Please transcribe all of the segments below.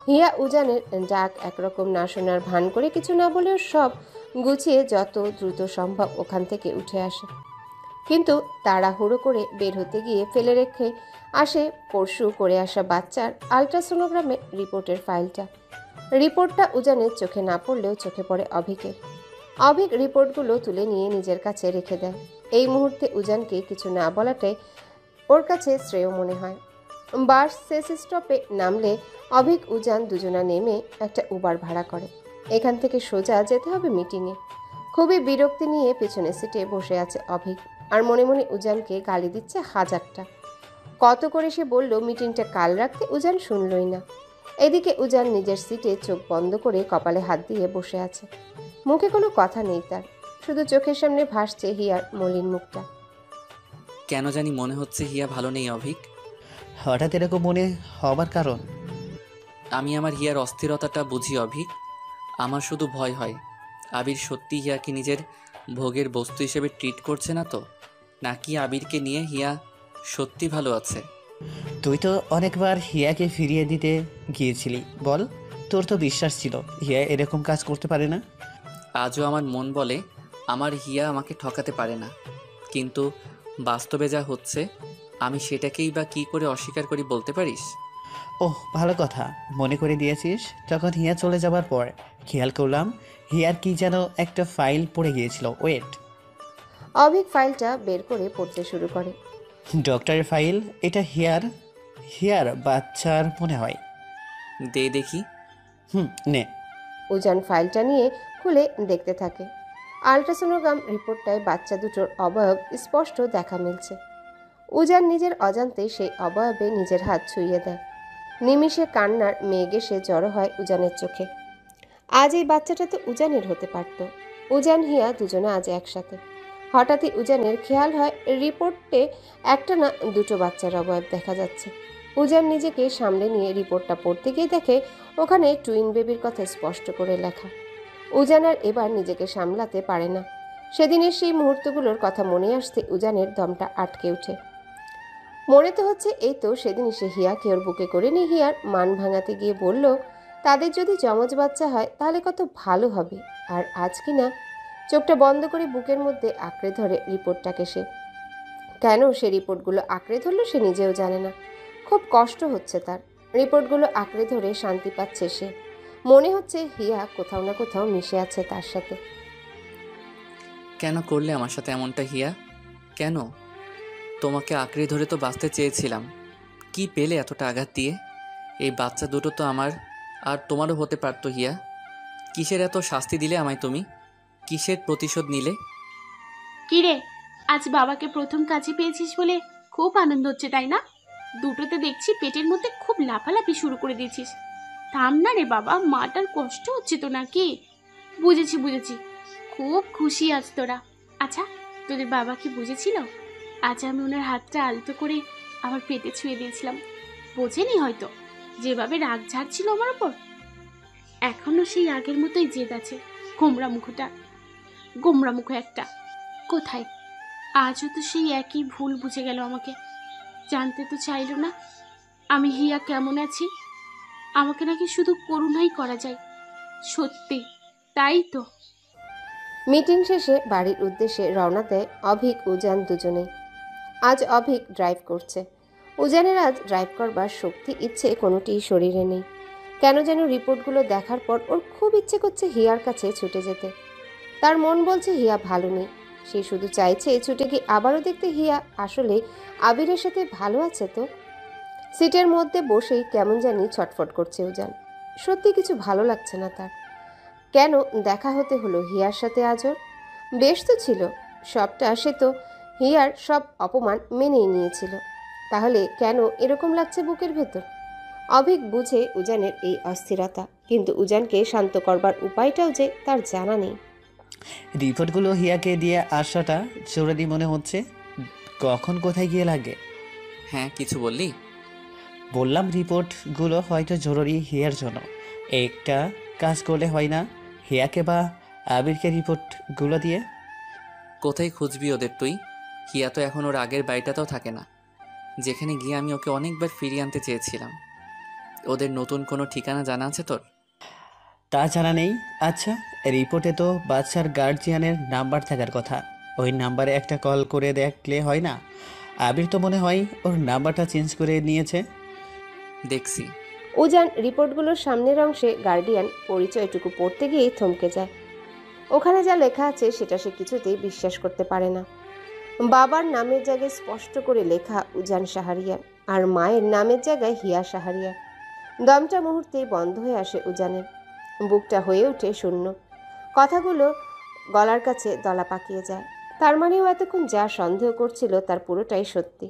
হিয়া উজানের ডাক একরকম না শোনার ভান করে কিছু না বলেও সব গুছিয়ে যত দ্রুত সম্ভব ওখান থেকে উঠে আসে। কিন্তু তাড়াহুড়ো করে বের হতে গিয়ে ফেলে রেখে আসে পরশু করে আসা বাচ্চার আলট্রাসোনোগ্রামে রিপোর্টের ফাইলটা। রিপোর্টটা উজানের চোখে না পড়লেও চোখে পড়ে অভিকের। অভিক রিপোর্টগুলো তুলে নিয়ে নিজের কাছে রেখে দেয়। এই মুহূর্তে উজানকে কিছু না বলাটাই ওর কাছে শ্রেয় মনে হয়। বাস শেষ স্টপে নামলে অভিক উজান দুজনা নেমে একটা উবার ভাড়া করে। এখান থেকে সোজা যেতে হবে মিটিংয়ে। খুবই বিরক্তি নিয়ে পেছনের সিটে বসে আছে অভিক, আর মনে মনে উজানকে গালি দিচ্ছে হাজারটা। কত করে সে বলল মিটিংটা কাল রাখতে, উজান শুনলই না। এদিকে উজান নিজের সিটে চোখ বন্ধ করে কপালে হাত দিয়ে বসে আছে। মুখে কোনো কথা নেই তার, শুধু চোখের সামনে ভাসছে হিয়ার মলিন মুখটা। কেন জানি মনে হচ্ছে হিয়া ভালো নেই অভিক। হঠাৎ এরকম মনে হবার কারণ? আমি আমার হিয়ার অস্থিরতাটা বুঝি অভিক। আমার শুধু ভয় হয় আবির সত্যি হিয়াকে নিজের ভোগের বস্তু হিসেবে ট্রিট করছে না তো, নাকি আবিরকে নিয়ে হিয়া সত্যি ভালো আছে। তুই তো অনেকবার হিয়াকে ফিরিয়ে দিতে গিয়েছিলি, বল। তোর তো বিশ্বাস ছিল হিয়া এরকম কাজ করতে পারে না। আজও আমার মন বলে আমার হিয়া আমাকে ঠকাতে পারে না, কিন্তু বাস্তবে যা হচ্ছে আমি সেটাকেই বা কী করে অস্বীকার করি বলতে পারিস? ওহ, ভালো কথা মনে করে দিয়েছিস। তখন হিয়া চলে যাবার পর খেয়াল করলাম হিয়ার কি যেন একটা ফাইল পড়ে গিয়েছিল। ওয়েট। অভিক ফাইলটা বের করে পড়তে শুরু করে। ডক্টরের ফাইল? এটা হিয়ার হিয়ার বাচ্চার মনে হয়। দে দেখি। নে। উজান ফাইলটা নিয়ে খুলে দেখতে থাকে। আল্ট্রাসোনোগ্রাম রিপোর্টটায় বাচ্চা দুটোর অবয়ব স্পষ্ট দেখা মিলছে। উজান নিজের অজান্তে সেই অবয়বে নিজের হাত ছুঁয়ে দেয়। নিমিষে কান্নার মেঘ এসে জড়ো হয় উজানের চোখে। আজ এই বাচ্চাটা তো উজানের হতে পারত। উজান হিয়া দুজনে আজ একসাথে। হঠাৎই উজানের খেয়াল হয় রিপোর্টে একটা না দুটো বাচ্চার অবয়ব দেখা যাচ্ছে। উজান নিজেকে সামলে নিয়ে রিপোর্টটা পড়তে গিয়ে দেখে ওখানে টুইন বেবির কথা স্পষ্ট করে লেখা। উজান আর এবার নিজেকে সামলাতে পারে না। সেদিনের সেই মুহূর্তগুলোর কথা মনে আসতে উজানের দমটা আটকে ওঠে। মনে তো হচ্ছে এই তো সেদিন সে হিয়াকে ওর বুকে করে নিয়ে হিয়ার মান ভাঙাতে গিয়ে বলল তাদের যদি যমজ বাচ্চা হয় তাহলে কত ভালো হবে। আর আজ কি না চোখটা বন্ধ করে বুকের মধ্যে আঁকড়ে ধরে রিপোর্টটাকে সে। কেন সে রিপোর্টগুলো আঁকড়ে ধরলো সে নিজেও জানে না। খুব কষ্ট হচ্ছে তার। রিপোর্টগুলো আঁকড়ে ধরে শান্তি পাচ্ছে সে। মনে হচ্ছে হিয়া কোথাও না কোথাও মিশে আছে তার সাথে। কেন করলে আমার সাথে এমনটা হিয়া? কেন? তোমাকে আঁকড়ে ধরে তো বাঁচতে চেয়েছিলাম, কি পেলে এতটা আঘাত দিয়ে? এই বাচ্চা দুটো তো আমার আর তোমারও হতে পারতো হিয়া। কিসের এত শাস্তি দিলে আমায় তুমি? কিসের প্রতিশোধ নিলে? কিরে, আজ বাবাকে প্রথম কাজে পেয়েছিস বলে খুব আনন্দ হচ্ছে তাই না? দুটোতে দেখছি পেটের মধ্যে খুব লাফালাফি শুরু করে দিয়েছিস। থাম না রে বাবা, মাটার কষ্ট হচ্ছে তো নাকি? বুঝেছি বুঝেছি, খুব খুশি আজ তোরা। আচ্ছা, তোদের বাবা কি বুঝেছিল আজ আমি ওনার হাতটা আলতো করে আমার পেটে ছুঁয়ে দিয়েছিলাম? বোঝেনি হয়তো, যেভাবে রাগ ঝাড়ছিল আমার ওপর। এখনো সেই আগের মতোই জেদ আছে। গোমরা মুখটা, গোমরা মুখ একটা। কোথায়, আজও তো সেই একই ভুল বুঝে গেল আমাকে। জানতে তো চাইল না আমি হিয়া কেমন আছি। আমাকে নাকি শুধু করুণাই করা যায়। সত্যি তাই তো। মিটিং শেষে বাড়ির উদ্দেশ্যে রওনা দেয় অভিক উজান দুজনেই। আজ অভিক ড্রাইভ করছে। উজানের আজ ড্রাইভ করবার শক্তি ইচ্ছে কোনোটিই শরীরে নেই। কেন যেন রিপোর্টগুলো দেখার পর ওর খুব ইচ্ছে করছে হিয়ার কাছে ছুটে যেতে। তার মন বলছে হিয়া ভালো নেই। সে শুধু চাইছে ছুটে গিয়ে আবারও দেখতে হিয়া আসলে আবিরের সাথে ভালো আছে তো। সিটের মধ্যে বসেই কেমন জানি ছটফট করছে উজান। সত্যি কিছু ভালো লাগছে না তার। কেন দেখা হতে হলো হিয়ার সাথে আজও? বেশ তো ছিল সবটা, সে তো হিয়ার সব অপমান মেনেই নিয়েছিল। তাহলে কেন এরকম লাগছে বুকের ভেতর? অভিক বুঝে উজানের এই অস্থিরতা, কিন্তু উজানকে শান্ত করবার উপায়টাও যে তার জানা নেই। রিপোর্টগুলো হিয়াকে দিয়ে আসাটা জরুরি মনে হচ্ছে। কখন কোথায় গিয়ে লাগে? হ্যাঁ, কিছু বললি? বললাম রিপোর্টগুলো হয়তো জরুরি হিয়ার জন্য। একটা কাজ করলে হয় না হিয়াকে বা আবিরকে রিপোর্টগুলো দিয়ে? কোথায় খুঁজবি ওদের তুই? হিয়া তো এখন ওর আগের বাড়িটাতেও থাকে না, যেখানে গিয়ে আমি ওকে অনেকবার ফিরিয়ে আনতে চেয়েছিলাম। ওদের নতুন কোনো ঠিকানা জানা আছে তোর? তা জানা নেই। আচ্ছা, রিপোর্টে তো বাচ্চার গার্জিয়ানের নাম্বার থাকার কথা। ওই নাম্বারে একটা কল করে দেখলে হয় না? আবির তো মনে হয় ওর নাম্বারটা চেঞ্জ করে নিয়েছে। দেখছি। উজান রিপোর্টগুলোর সামনের অংশে গার্ডিয়ান পরিচয়টুকু পড়তে গিয়েই থমকে যায়। ওখানে যা লেখা আছে সেটা সে কিছুতেই বিশ্বাস করতে পারে না। বাবার নামের জায়গায় স্পষ্ট করে লেখা উজান শাহরিয়ার, আর মায়ের নামের জায়গায় হিয়া শাহরিয়ার। দমটা মুহূর্তেই বন্ধ হয়ে আসে উজানের, বুকটা হয়ে ওঠে শূন্য। কথাগুলো গলার কাছে দলা পাকিয়ে যায়। তার মানেও এতক্ষণ যা সন্দেহ করছিল তার পুরোটাই সত্যি।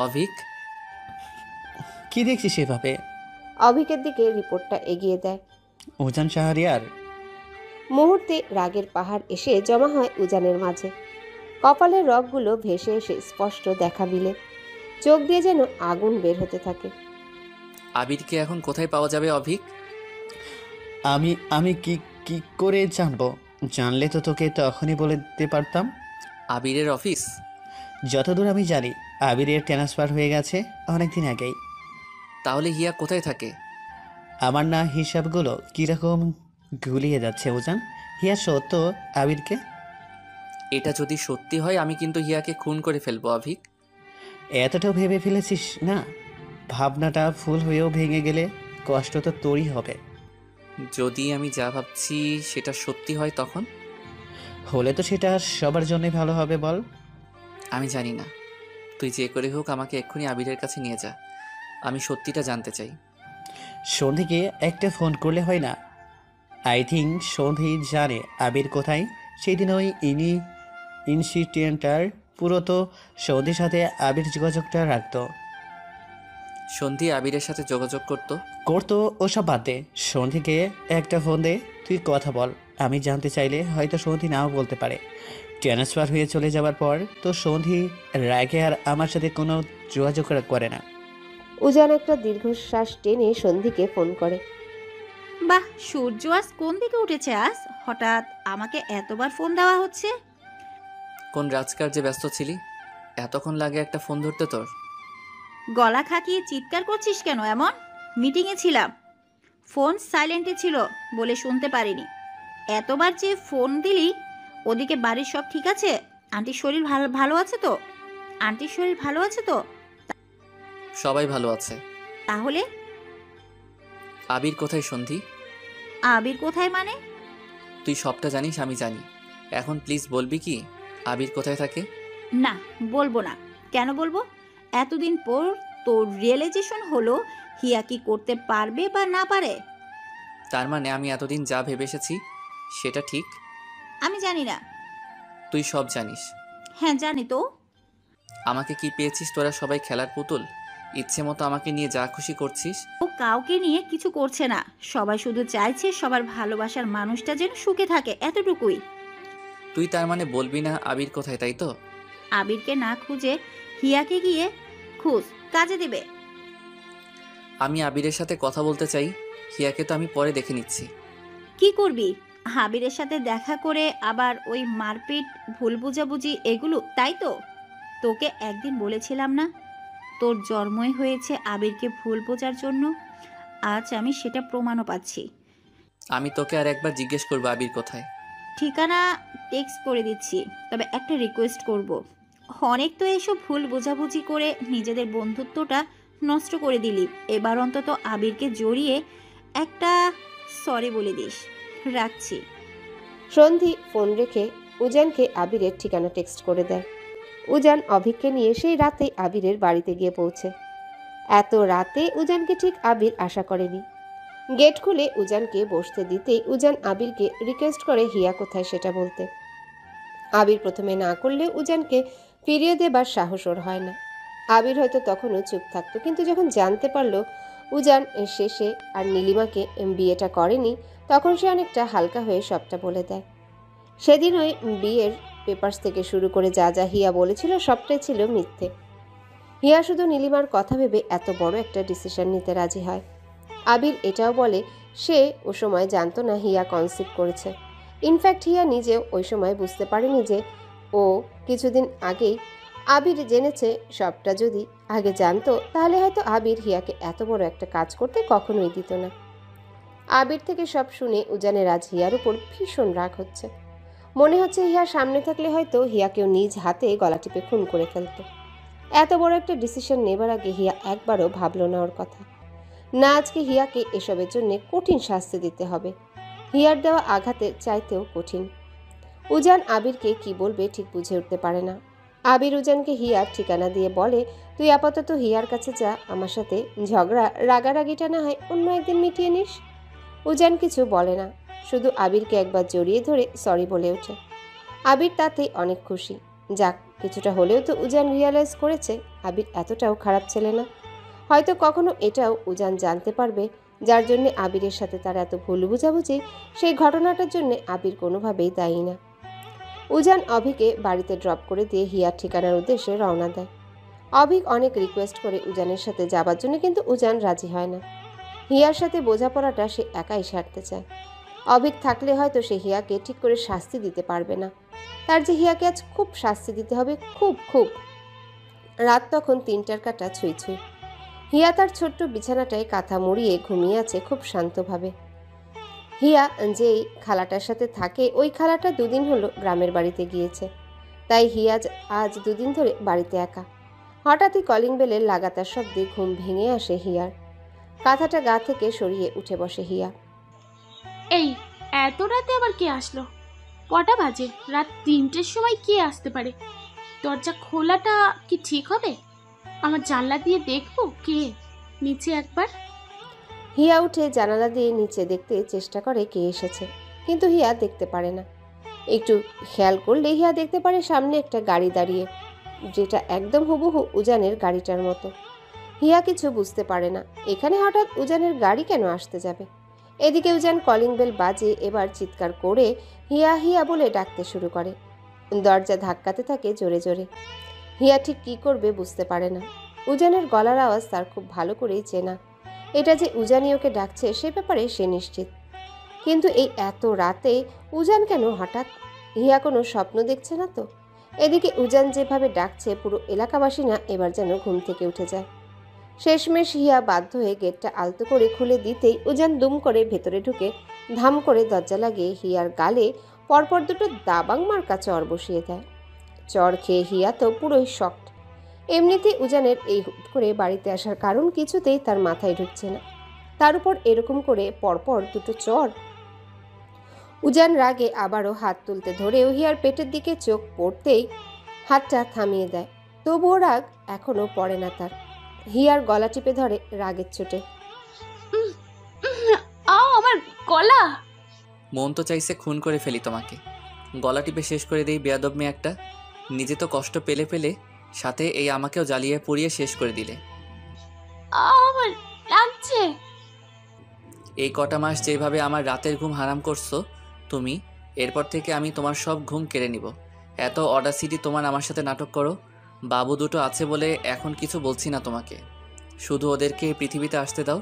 অভিক, কি দেখছিস সেভাবে? অভিকের দিকে রিপোর্টটা এগিয়ে দেয়। উজান শাহরিয়ার। মুহূর্তে রাগের পাহাড় এসে জমা হয় উজানের মাঝে। কপালের রগগুলো ভেসে এসে স্পষ্ট দেখা মিলে, চোখ দিয়ে যেন আগুন বের হতে থাকে। আবিরকে এখন কোথায় পাওয়া যাবে অভিক? আমি আমি কি কি করে জানবো? জানলে তো তোকে তখনই বলে দিতে পারতাম। আবিরের অফিস? যতদূর আমি জানি আবিরের ট্রান্সফার হয়ে গেছে অনেকদিন আগেই। তাহলে হিয়া কোথায় থাকে? আমার না হিসাবগুলো কীরকম গুলিয়ে যাচ্ছে উজান। হিয়া সত্য আবিরকে? এটা যদি সত্যি হয় আমি কিন্তু হিয়াকে খুন করে ফেলবো অভিক। এতটাও ভেবে ফেলেছিস না? ভাবনাটা ফুল হয়েও ভেঙে গেলে কষ্ট তো তোরই হবে। যদি আমি যা ভাবছি সেটা সত্যি হয় তখন? হলে তো সেটা সবার জন্যই ভালো হবে বল। আমি জানি না, তুই যে করে হোক আমাকে এক্ষুনি আবিরের কাছে নিয়ে যা। আমি সত্যিটা জানতে চাই। সন্ধিকে একটা ফোন করলে হয় না? আই থিঙ্ক সন্ধি জানে আবির কোথায়। সেই দিন ওই ইনসিডেন্টার পুরো তো সন্ধির সাথে আবির যোগাযোগটা রাখতো। সন্ধি আবিরের সাথে যোগাযোগ করতো? করতো, ওসব বাদ দে। সন্ধিকে একটা ফোন দে, তুই কথা বল। আমি জানতে চাইলে হয়তো সন্ধি নাও বলতে পারে। ট্রান্সফার হয়ে চলে যাওয়ার পর তো সন্ধি রাগে আর আমার সাথে কোনো যোগাযোগ করে না। উজান একটা দীর্ঘশ্বাস টেনে সন্ধিকে ফোন করে। বাহ, সূর্য আজ কোন দিকে উঠেছে? আজ হঠাৎ আমাকে এতবার ফোন দেওয়া হচ্ছে। কোন রাজকার্যে ব্যস্ত ছিলি? এতক্ষণ লাগে একটা ফোন ধরতে তোর? গলা খাকিয়ে চিৎকার করছিস কেন এমন? মিটিংয়ে ছিলাম, ফোন সাইলেন্টে ছিল বলে শুনতে পারিনি। এতবার যে ফোন দিলি। ওদিকে বাড়ির সব ঠিক আছে? আন্টির শরীর ভালো আছে তো? আন্টির শরীর ভালো আছে তো? সবাই ভালো আছে। তাহলে আবির কোথায় সন্ধি? আবির কোথায় মানে? তুই সবটা জানিস, আমি জানি। এখন প্লিজ বলবি কি আবির কোথায় থাকে? না, বলবো না। কেন বলবো? এতদিন পর তোর রিয়েলাইজেশন হলো হিয়া কি করতে পারবে বা না পারে। তার মানে আমি এতদিন যা ভেবে এসেছি সেটা ঠিক? আমি জানি না। তুই সব জানিস? হ্যাঁ জানি তো। আমাকে কি পেয়েছিস তোরা সবাই খেলার পুতুল? ইচ্ছে মতো আমাকে নিয়ে যা খুশি করছিস। ও কাউকে নিয়ে কিছু করছে না, সবাই শুধু চাইছে সবার ভালোবাসার মানুষটা যেন সুখে থাকে, এতটুকুই। তুই তার মানে বলবি না আবির কোথায়, তাই তো? আবিরকে না খুঁজে হিয়াকে গিয়ে খুঁজ, কাজে দেবে। আমি আবিরের সাথে কথা বলতে চাই, হিয়াকে তো আমি পরে দেখে নিচ্ছি। কি করবি? আবিরের সাথে দেখা করে আবার ওই মারপিট, ভুল বুঝাবুঝি এগুলো, তাই তো? তোকে একদিন বলেছিলাম না তোর জন্মই হয়েছে আবিরকে ভুল বোঝার জন্য? আজ আমি সেটা প্রমাণও পাচ্ছি। আমি তোকে আর একবার জিজ্ঞেস করবো আবির কোথায়। ঠিকানা টেক্সট করে দিচ্ছি, তবে একটা রিকোয়েস্ট করব। অনেক তো এসব ভুল বোঝাবুঝি করে নিজেদের বন্ধুত্বটা নষ্ট করে দিলি। এবার অন্তত আবিরকে জড়িয়ে একটা সরি বলে দিস। রাখছি। সন্ধি ফোন রেখে উজানকে আবিরের ঠিকানা টেক্সট করে দেয়। উজান অভিককে নিয়ে সেই রাতেই আবিরের বাড়িতে গিয়ে পৌঁছে। এত রাতে উজানকে ঠিক আবির আশা করেনি। গেট খুলে উজানকে বসতে দিতেই উজান আবিরকে রিকোয়েস্ট করে হিয়া কোথায় সেটা বলতে। আবির প্রথমে না করলে উজানকে ফিরিয়ে দেবার সাহস ওর হয় না। আবির হয়তো তখনও চুপ থাকতো, কিন্তু যখন জানতে পারলো উজান শেষে আর নীলিমাকে বিয়েটা করেনি, তখন সে অনেকটা হালকা হয়ে সবটা বলে দেয়। সেদিন ওই বিয়ের পেপারস থেকে শুরু করে যা যা হিয়া বলেছিল সবটাই ছিল মিথ্যে। হিয়া শুধু নীলিমার কথা ভেবে এত বড় একটা ডিসিশন নিতে রাজি হয়। আবির এটাও বলে সে ও সময় জানতো না হিয়া কনসিভ করেছে। ইনফ্যাক্ট হিয়া নিজেও ওই সময় বুঝতে পারেনি যে ও কিছুদিন আগেই আবির জেনেছে। সবটা যদি আগে জানতো তাহলে হয়তো আবির হিয়াকে এত বড় একটা কাজ করতে কখনোই দিত না। আবির থেকে সব শুনে উজানের আজ হিয়ার উপর ভীষণ রাগ হচ্ছে। মনে হচ্ছে হিয়ার সামনে থাকলে হয়তো হিয়াকেও নিজ হাতে গলা টিপে খুন করে ফেলত। এত বড় একটা ডিসিশন নেবার আগে হিয়া একবারও ভাবল না ওর কথা। না, আজকে হিয়াকে এসবের জন্য কঠিন শাস্তি দিতে হবে, হিয়ার দেওয়া আঘাতের চাইতেও কঠিন। উজান আবিরকে কি বলবে ঠিক বুঝে উঠতে পারে না। আবির উজানকে হিয়ার ঠিকানা দিয়ে বলে, তুই আপাতত হিয়ার কাছে যা, আমার সাথে ঝগড়া রাগারাগিটা না হয় অন্য একদিন মিটিয়ে নিস। উজান কিছু বলে না, শুধু আবিরকে একবার জড়িয়ে ধরে সরি বলে ওঠে। আবির তাতেই অনেক খুশি। যাক, কিছুটা হলেও তো উজান রিয়ালাইজ করেছে আবির এতটাও খারাপ ছেলে না। হয়তো কখনো এটাও উজান জানতে পারবে, যার জন্য আবিরের সাথে তার এত ভুল বুঝাবুঝি, সেই ঘটনাটার জন্য আবির কোনোভাবেই দায়ী না। উজান অভিকে বাড়িতে ড্রপ করে দিয়ে হিয়ার ঠিকানার উদ্দেশ্যে রওনা দেয়। অভিক অনেক রিকোয়েস্ট করে উজানের সাথে যাবার জন্য, কিন্তু উজান রাজি হয় না। হিয়ার সাথে বোঝাপড়াটা সে একাই সারতে চায়। অভিক থাকলে হয়তো সে হিয়াকে ঠিক করে শাস্তি দিতে পারবে না। তার যে হিয়াকে আজ খুব শাস্তি দিতে হবে, খুব খুব। রাত তখন 3টার কাটা ছুঁই ছুঁই। হিয়া তার ছোট্ট বিছানাটায় কাঁথা মুড়িয়ে ঘুমিয়ে আছে খুব শান্তভাবে। হিয়া যেই খালাটার সাথে থাকে, ওই খালাটা 2 দিন হলো গ্রামের বাড়িতে গিয়েছে, তাই হিয়া আজ 2 দিন ধরে বাড়িতে একা। হঠাৎই কলিং বেলের লাগাতার শব্দে ঘুম ভেঙে আসে হিয়ার। কাঁথাটা গা থেকে সরিয়ে উঠে বসে হিয়া। এই এত রাতে আবার কে আসলো? কটা বাজে? রাত 3টের সময় কে আসতে পারে? দরজা খোলাটা কি ঠিক হবে? আমার জানলা দিয়ে দেখবো কে নিচে একবার। হিয়া উঠে জানালা দিয়ে নিচে দেখতে চেষ্টা করে কে এসেছে, কিন্তু হিয়া দেখতে পারে না। একটু খেয়াল করলে হিয়া দেখতে পারে সামনে একটা গাড়ি দাঁড়িয়ে, যেটা একদম হুবহু উজানের গাড়িটার মতো। হিয়া কিছু বুঝতে পারে না, এখানে হঠাৎ উজানের গাড়ি কেন আসতে যাবে। এদিকে উজান কলিং বেল বাজে, এবার চিৎকার করে হিয়া হিয়া বলে ডাকতে শুরু করে। দরজা ধাক্কাতে থাকে জোরে জোরে। হিয়া ঠিক কী করবে বুঝতে পারে না। উজানের গলার আওয়াজ তার খুব ভালো করেই চেনা। এটা যে উজানি ওকে ডাকছে সে ব্যাপারে সে নিশ্চিত, কিন্তু এই এত রাতে উজান কেন হঠাৎ? হিয়া কোনো স্বপ্ন দেখছে না তো? এদিকে উজান যেভাবে ডাকছে, পুরো এলাকাবাসী না এবার যেন ঘুম থেকে উঠে যায়। শেষমেশ হিয়া বাধ্য হয়ে গেটটা আলতো করে খুলে দিতেই উজান দুম করে ভেতরে ঢুকে ধাম করে দরজা লাগিয়ে হিয়ার গালে পরপর 2টো দাবাং মার্কা চর বসিয়ে দেয়। চর খেয়ে হিয়া তো পুরোই শকড। এমনিতেই উজানের এই হুট করে বাড়িতে আসার কারণ কিছুতেই তার মাথায় ঢুকছে না, তার উপর এরকম করে পরপর 2টো চর। উজান রাগে আবারও হাত তুলতে ধরেও হিয়ার পেটের দিকে চোখ পড়তেই হাতটা থামিয়ে দেয়। তবুও রাগ এখনো পড়ে না তার। হিয়ার গলা টিপে ধরে রাগের চোটে। আমার গলা! মন তো চাইছে খুন করে ফেলি তোমাকে, গলা টিপে শেষ করে দেই বেয়াদব মেয়ে একটা। নিজে তো কষ্ট পেলে পেলে, সাথে এই আমাকেও জ্বালিয়ে পুড়িয়ে শেষ করে দিলে। আমার লাগছে। এই কটা মাস যেভাবে আমার রাতের ঘুম হারাম করছো তুমি, এরপর থেকে আমি তোমার সব ঘুম কেড়ে নিব। এত অডাসিটি তোমার আমার সাথে নাটক করো। বাবু 2টো আছে বলে এখন কিছু বলছি না তোমাকে, শুধু ওদেরকে এই পৃথিবীতে আসতে দাও।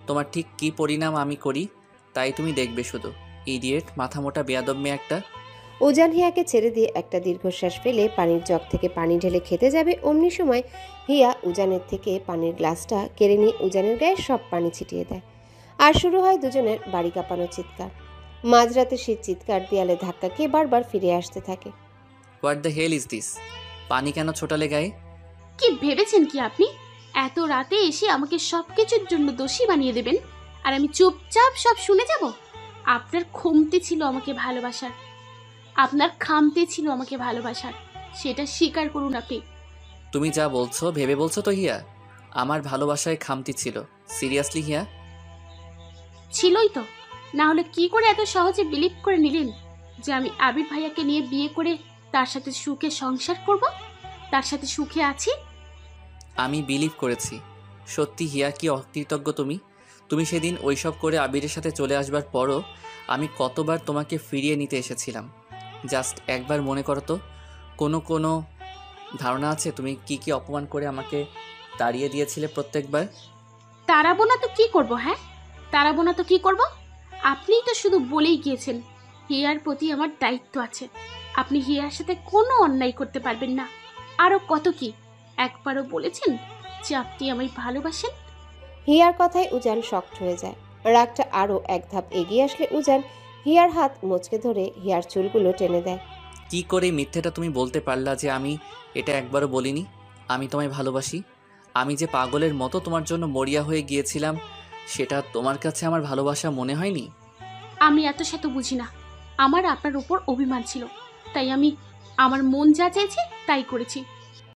তোমার ঠিক কী পরিণাম আমি করি তাই তুমি দেখবে শুধু। ইডিয়েট, মাথা মোটা বেয়াদব মেয়ে একটা। উজান হিয়াকে ছেড়ে দিয়ে একটা দীর্ঘশ্বাস ফেলে পানির জগ থেকে পানি ঢেলে খেতে যাবে, অমনি সময় হিয়া উজানের থেকে পানির গ্লাসটা কেড়ে নিয়ে উজানের গায়ে সব পানি ছিটিয়ে দেয়। আর শুরু হয় দুজনের বাড়ি কাঁপানো চিৎকার। মাঝরাতে সেই চিৎকার দেয়ালে ধাক্কা খেয়ে বারবার ফিরে আসতে থাকে। What the hell is this? পানি কেন ছোটালে গায়ে? কি ভেবেছেন কি আপনি এত রাতে এসে আমাকে সবকিছুর জন্য দোষী বানিয়ে দেবেন আর আমি চুপচাপ সব শুনে যাব? আপনার খামতি ছিল আমাকে ভালোবাসার, সেটা স্বীকার করুন আপনি। তুমি যা বলছো ভেবে বলছো তো হিয়া? আমার ভালোবাসায় খামতি ছিল? সিরিয়াসলি হিয়া? ছিলই তো, না হলে কি করে এত সহজে বিলিভ করে নিলেন যে আমি আবির ভাইয়াকে নিয়ে বিয়ে করে তার সাথে সুখে সংসার করব, তার সাথে সুখে আছি? আমি বিলিভ করেছি। সত্যি হিয়া, কি অকৃতজ্ঞ তুমি। তুমি সেদিন ওইসব করে আবিরের সাথে চলে আসবার পরও আমি কতবার তোমাকে ফিরিয়ে নিতে এসেছিলাম। জাস্ট একবার মনে করো তো। কোনো ধারণা আছে তুমি কি কি অপমান করে আমাকে তাড়িয়ে দিয়েছিলে প্রত্যেকবার? তাড়াবো না তো কি করব? হ্যাঁ, তাড়াবো না তো কি করব? আপনিই তো শুধু বলেই গিয়েছেন হিয়ার প্রতি আমার দায়িত্ব আছে, আপনি হিয়ার সাথে কোনো অন্যায় করতে পারবেন না। আরো কত কি, একবারও বলেছেন যে আপনি আমায় ভালোবাসেন? হিয়ার কথায় উজান শক্ট হয়ে যায়। রাগটা আরও এক ধাপ এগিয়ে আসলে উজান হিয়ার হাত মুচকে ধরে হিয়ার চুলগুলো টেনে দেয়। কি করে মিথ্যেটা তুমি বলতে পারলা যে আমি এটা একবারও বলিনি? আমি তোমায় ভালোবাসি। আমি যে পাগলের মতো তোমার জন্য মরিয়া হয়ে গিয়েছিলাম, সেটা তোমার কাছে আমার ভালোবাসা মনে হয়নি? আমি এত শত বুঝি না। আমার আপনার উপর অভিমান ছিল, তাই আমি আমার মন যা চেয়েছে তাই করেছি।